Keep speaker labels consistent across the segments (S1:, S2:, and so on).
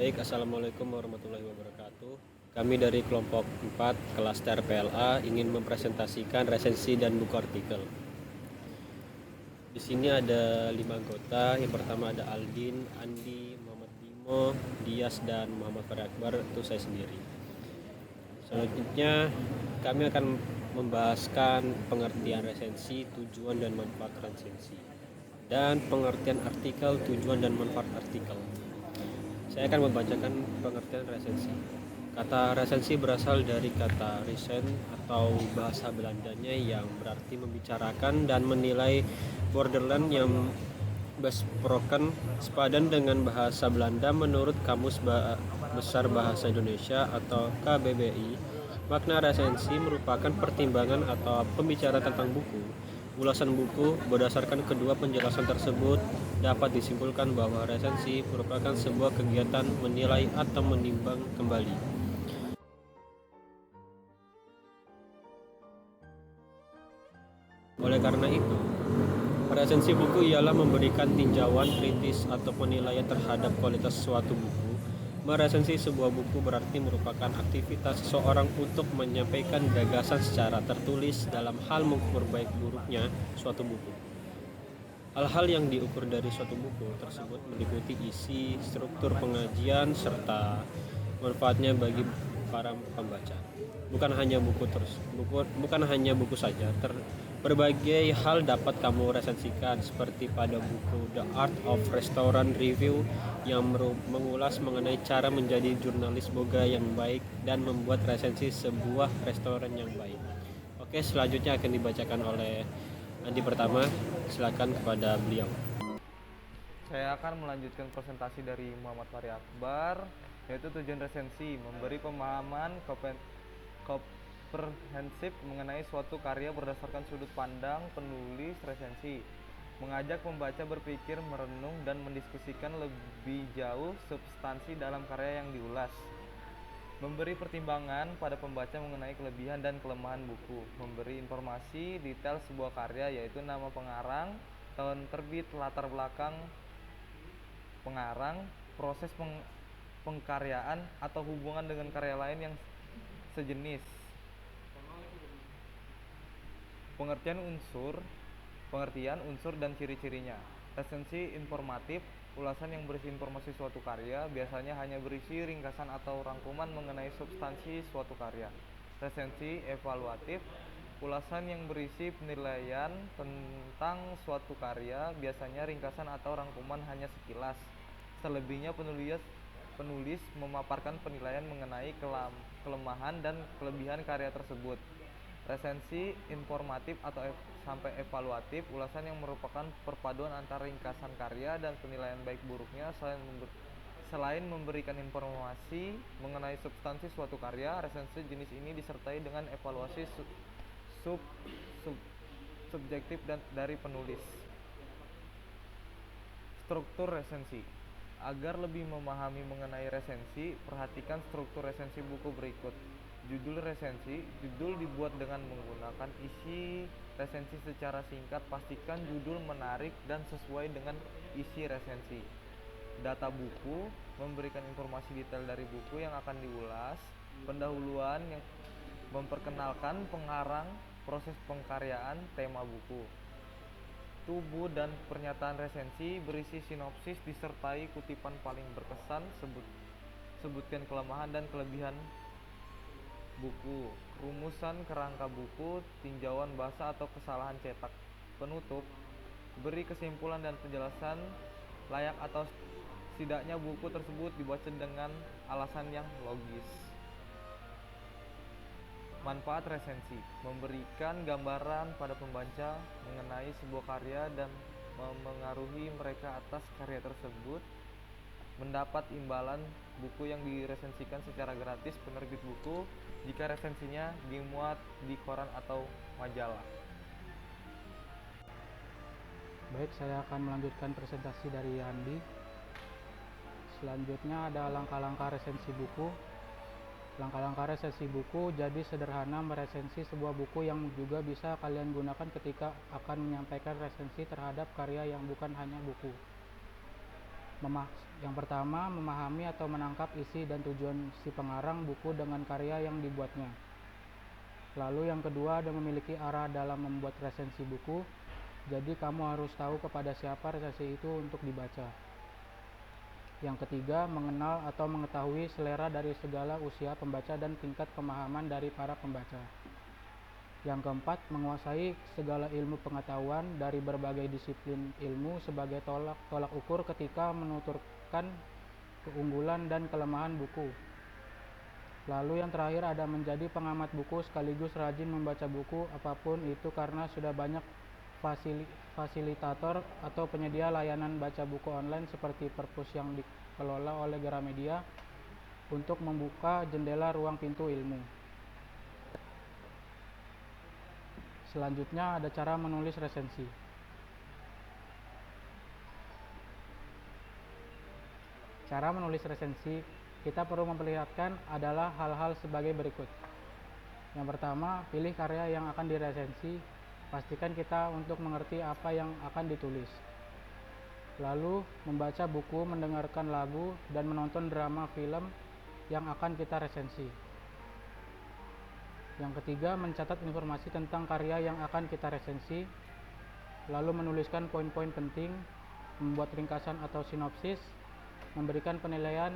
S1: Baik, Assalamualaikum warahmatullahi wabarakatuh. Kami dari kelompok 4 kelas TRPLA ingin mempresentasikan resensi dan buku artikel. Di sini ada 5 anggota. Yang pertama ada Aldin, Andi, Muhammad Bimo, Dias, dan Muhammad Farid Akbar, itu saya sendiri. Selanjutnya kami akan membahaskan pengertian resensi, tujuan dan manfaat resensi, dan pengertian artikel, tujuan dan manfaat artikel. Saya akan membacakan pengertian resensi. Kata resensi berasal dari kata resen atau bahasa Belandanya yang berarti membicarakan dan menilai. Borderland yang besproken sepadan dengan bahasa Belanda menurut Kamus Besar Bahasa Indonesia atau KBBI. Makna resensi merupakan pertimbangan atau pembicaraan tentang buku. Ulasan buku. Berdasarkan kedua penjelasan tersebut, dapat disimpulkan bahwa resensi merupakan sebuah kegiatan menilai atau menimbang kembali. Oleh karena itu, resensi buku ialah memberikan tinjauan kritis atau penilaian terhadap kualitas suatu buku. Meresensi sebuah buku berarti merupakan aktivitas seseorang untuk menyampaikan gagasan secara tertulis dalam hal mengukur baik buruknya suatu buku. Hal-hal yang diukur dari suatu buku tersebut meliputi isi, struktur pengajian, serta manfaatnya bagi para pembaca. Bukan hanya buku saja. Berbagai hal dapat kamu resensikan, seperti pada buku The Art of Restaurant Review yang mengulas mengenai cara menjadi jurnalis boga yang baik dan membuat resensi sebuah restoran yang baik. Oke, selanjutnya akan dibacakan oleh Andi pertama. Silakan kepada beliau.
S2: Saya akan melanjutkan presentasi dari Muhammad Farid Akbar, yaitu tujuan resensi, memberi pemahaman komprehensif mengenai suatu karya berdasarkan sudut pandang penulis resensi, mengajak pembaca berpikir, merenung, dan mendiskusikan lebih jauh substansi dalam karya yang diulas. Memberi pertimbangan pada pembaca mengenai kelebihan dan kelemahan buku. Memberi informasi detail sebuah karya, yaitu nama pengarang, tahun terbit, latar belakang pengarang, proses pengkaryaan atau hubungan dengan karya lain yang sejenis. Pengertian unsur dan ciri-cirinya. Resensi informatif, ulasan yang berisi informasi suatu karya, biasanya hanya berisi ringkasan atau rangkuman mengenai substansi suatu karya. Resensi evaluatif, ulasan yang berisi penilaian tentang suatu karya, biasanya ringkasan atau rangkuman hanya sekilas. Selebihnya penulis memaparkan penilaian mengenai kelemahan dan kelebihan karya tersebut. Resensi informatif atau sampai evaluatif, ulasan yang merupakan perpaduan antara ringkasan karya dan penilaian baik buruknya. Selain memberikan informasi mengenai substansi suatu karya, resensi jenis ini disertai dengan evaluasi subjektif dari penulis. Struktur resensi. Agar lebih memahami mengenai resensi, perhatikan struktur resensi buku berikut. Judul resensi. Judul dibuat dengan menggunakan isi resensi secara singkat. Pastikan judul menarik dan sesuai dengan isi resensi. Data buku, memberikan informasi detail dari buku yang akan diulas. Pendahuluan yang memperkenalkan pengarang, proses pengkaryaan, tema buku. Tubuh dan pernyataan resensi berisi sinopsis disertai kutipan paling berkesan, sebutkan kelemahan dan kelebihan buku, rumusan kerangka buku, tinjauan bahasa atau kesalahan cetak. Penutup, beri kesimpulan dan penjelasan layak atau tidaknya buku tersebut dibaca dengan alasan yang logis. Manfaat resensi, memberikan gambaran pada pembaca mengenai sebuah karya dan memengaruhi mereka atas karya tersebut. Mendapat imbalan buku yang diresensikan secara gratis penerbit buku jika resensinya dimuat di koran atau majalah.
S3: Baik, saya akan melanjutkan presentasi dari Andi. Selanjutnya ada langkah-langkah resensi buku. Langkah-langkah resensi buku jadi sederhana meresensi sebuah buku yang juga bisa kalian gunakan ketika akan menyampaikan resensi terhadap karya yang bukan hanya buku. Yang pertama, memahami atau menangkap isi dan tujuan si pengarang buku dengan karya yang dibuatnya. Lalu yang kedua, ada memiliki arah dalam membuat resensi buku. Jadi kamu harus tahu kepada siapa resensi itu untuk dibaca. Yang ketiga, mengenal atau mengetahui selera dari segala usia pembaca dan tingkat pemahaman dari para pembaca. Yang keempat, menguasai segala ilmu pengetahuan dari berbagai disiplin ilmu sebagai tolak ukur ketika menuturkan keunggulan dan kelemahan buku. Lalu yang terakhir, ada menjadi pengamat buku sekaligus rajin membaca buku apapun itu karena sudah banyak fasilitator atau penyedia layanan baca buku online seperti Perpus yang dikelola oleh Gramedia untuk membuka jendela ruang pintu ilmu. Selanjutnya ada cara menulis resensi. Cara menulis resensi kita perlu memperlihatkan adalah hal-hal sebagai berikut. Yang pertama, pilih karya yang akan diresensi. Pastikan kita untuk mengerti apa yang akan ditulis. Lalu, membaca buku, mendengarkan lagu, dan menonton drama film yang akan kita resensi. Yang ketiga, mencatat informasi tentang karya yang akan kita resensi, lalu menuliskan poin-poin penting, membuat ringkasan atau sinopsis, memberikan penilaian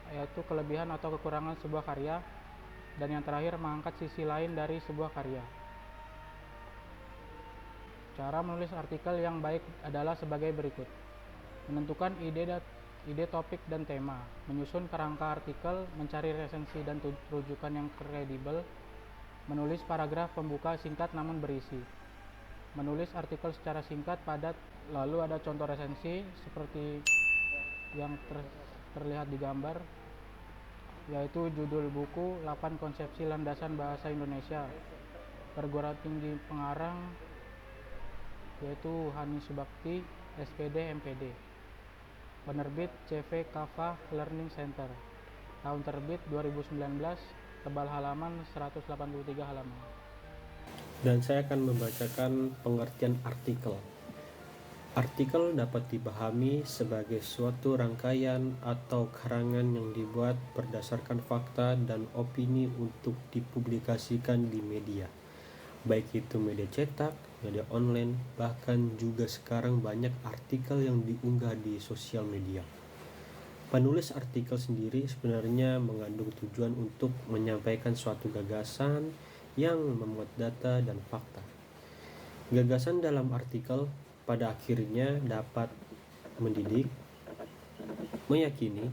S3: yaitu kelebihan atau kekurangan sebuah karya, dan yang terakhir mengangkat sisi lain dari sebuah karya. Cara menulis artikel yang baik adalah sebagai berikut. Menentukan ide topik dan tema, menyusun kerangka artikel, mencari resensi dan rujukan yang kredibel, menulis paragraf pembuka singkat namun berisi, menulis artikel secara singkat padat. Lalu ada contoh resensi seperti yang terlihat di gambar, yaitu judul buku 8 Konsepsi Landasan Bahasa Indonesia, perguruan tinggi pengarang yaitu Hani Subakti, SPD MPD, penerbit CV Kava Learning Center, tahun terbit 2019, tebal halaman 183 halaman.
S1: Dan saya akan membacakan pengertian artikel. Artikel dapat dipahami sebagai suatu rangkaian atau karangan yang dibuat berdasarkan fakta dan opini untuk dipublikasikan di media, baik itu media cetak, media online, bahkan juga sekarang banyak artikel yang diunggah di sosial media. Penulis artikel sendiri sebenarnya mengandung tujuan untuk menyampaikan suatu gagasan yang memuat data dan fakta. Gagasan dalam artikel pada akhirnya dapat mendidik, meyakini,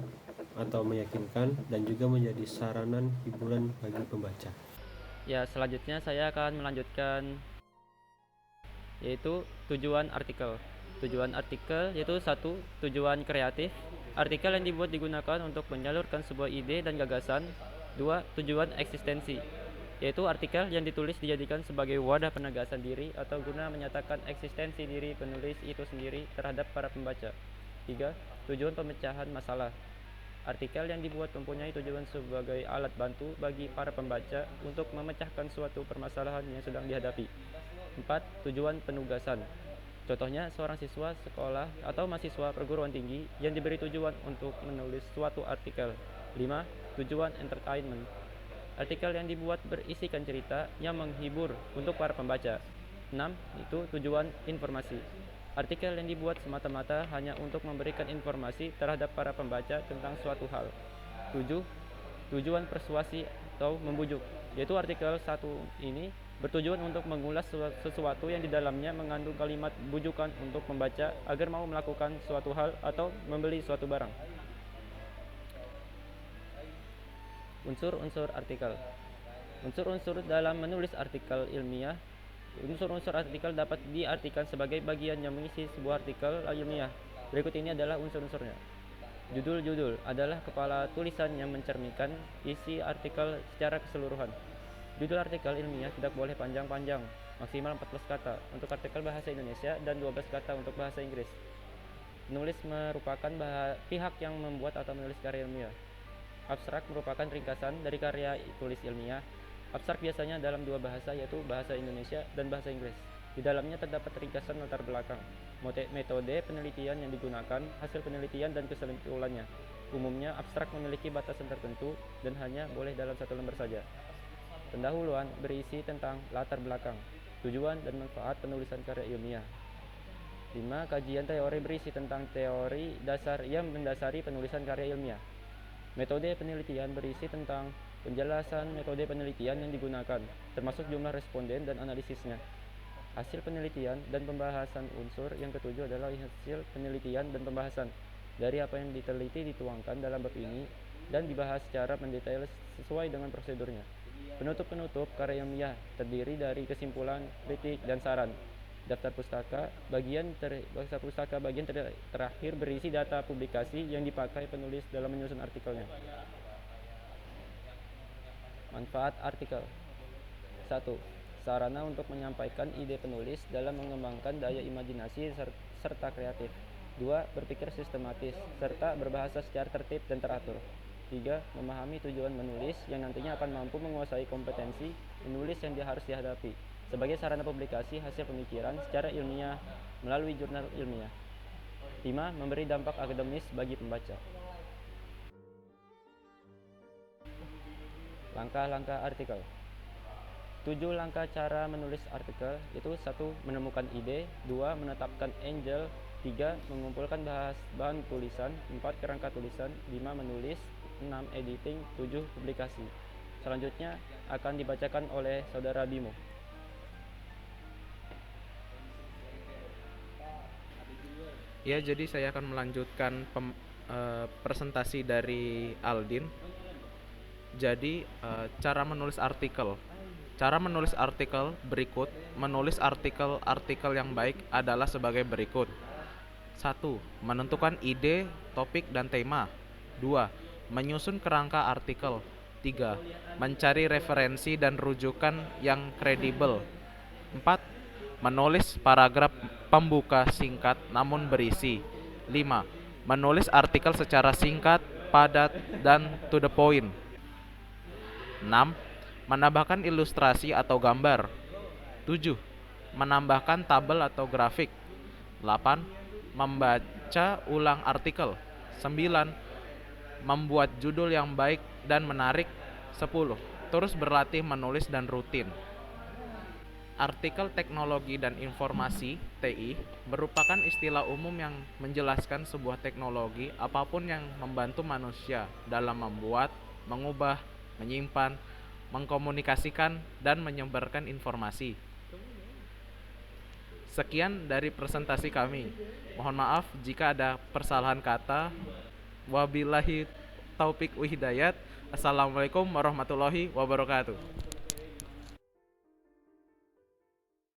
S1: atau meyakinkan, dan juga menjadi saranan hiburan bagi pembaca.
S4: Ya, selanjutnya saya akan melanjutkan yaitu tujuan artikel. Tujuan artikel yaitu 1. Tujuan kreatif. Artikel yang dibuat digunakan untuk menyalurkan sebuah ide dan gagasan. 2. Tujuan eksistensi, yaitu artikel yang ditulis dijadikan sebagai wadah penegasan diri atau guna menyatakan eksistensi diri penulis itu sendiri terhadap para pembaca. 3. Tujuan pemecahan masalah. Artikel yang dibuat mempunyai tujuan sebagai alat bantu bagi para pembaca untuk memecahkan suatu permasalahan yang sedang dihadapi. 4. Tujuan penugasan. Contohnya, seorang siswa sekolah atau mahasiswa perguruan tinggi yang diberi tujuan untuk menulis suatu artikel. 5. Tujuan entertainment. Artikel yang dibuat berisikan cerita yang menghibur untuk para pembaca. 6. Itu tujuan informasi. Artikel yang dibuat semata-mata hanya untuk memberikan informasi terhadap para pembaca tentang suatu hal. 7. Tujuan persuasi atau membujuk, yaitu artikel 1 ini bertujuan untuk mengulas sesuatu yang di dalamnya mengandung kalimat bujukan untuk membaca agar mau melakukan suatu hal atau membeli suatu barang. Unsur-unsur artikel. Unsur-unsur dalam menulis artikel ilmiah. Unsur-unsur artikel dapat diartikan sebagai bagian yang mengisi sebuah artikel ilmiah. Berikut ini adalah unsur-unsurnya. Judul-judul adalah kepala tulisan yang mencerminkan isi artikel secara keseluruhan. Judul artikel ilmiah tidak boleh panjang-panjang, maksimal 14 kata untuk artikel bahasa Indonesia dan 12 kata untuk bahasa Inggris. Penulis merupakan pihak yang membuat atau menulis karya ilmiah. Abstrak merupakan ringkasan dari karya tulis ilmiah. Abstrak biasanya dalam dua bahasa, yaitu bahasa Indonesia dan bahasa Inggris. Di dalamnya terdapat ringkasan latar belakang, metode penelitian yang digunakan, hasil penelitian dan kesimpulannya. Umumnya abstrak memiliki batasan tertentu dan hanya boleh dalam satu lembar saja. Pendahuluan berisi tentang latar belakang, tujuan dan manfaat penulisan karya ilmiah. 5. Kajian teori berisi tentang teori dasar yang mendasari penulisan karya ilmiah. Metode penelitian berisi tentang penjelasan metode penelitian yang digunakan, termasuk jumlah responden dan analisisnya. Hasil penelitian dan pembahasan. Unsur yang ketujuh adalah hasil penelitian dan pembahasan. Dari apa yang diteliti dituangkan dalam bab ini dan dibahas secara mendetail sesuai dengan prosedurnya. Penutup karya ilmiah terdiri dari kesimpulan, kritik, dan saran. Daftar pustaka bagian terakhir berisi data publikasi yang dipakai penulis dalam menyusun artikelnya. Manfaat artikel. 1. Sarana untuk menyampaikan ide penulis dalam mengembangkan daya imajinasi serta kreatif. 2. Berpikir sistematis serta berbahasa secara tertib dan teratur. 3. Memahami tujuan menulis yang nantinya akan mampu menguasai kompetensi menulis yang harus dihadapi sebagai sarana publikasi hasil pemikiran secara ilmiah melalui jurnal ilmiah. 5. Memberi dampak akademis bagi pembaca. Langkah-langkah artikel. 7 langkah cara menulis artikel, yaitu 1. Menemukan ide, 2. Menetapkan angel, 3. Mengumpulkan bahan tulisan, 4. Kerangka tulisan, 5. Menulis, 6. Editing, 7. Publikasi. Selanjutnya akan dibacakan oleh Saudara Bimo.
S5: Ya, jadi saya akan melanjutkan presentasi dari Aldin. Jadi cara menulis artikel. Cara menulis artikel berikut. Menulis artikel yang baik adalah sebagai berikut. 1. Menentukan ide, topik, dan tema. 2. Menyusun kerangka artikel. 3. Mencari referensi dan rujukan yang kredibel. 4. Menulis paragraf pembuka singkat namun berisi. 5. Menulis artikel secara singkat, padat, dan to the point. 6. Menambahkan ilustrasi atau gambar. 7. Menambahkan tabel atau grafik. 8. Membaca ulang artikel. 9. Membuat judul yang baik dan menarik. 10. Terus berlatih menulis dan rutin. Artikel teknologi dan informasi (TI) merupakan istilah umum yang menjelaskan sebuah teknologi apapun yang membantu manusia dalam membuat, mengubah, menyimpan, mengkomunikasikan, dan menyebarkan informasi. Sekian dari presentasi kami. Mohon maaf jika ada persalahan kata. Wabillahi taufik wa hidayat. Assalamualaikum warahmatullahi wabarakatuh.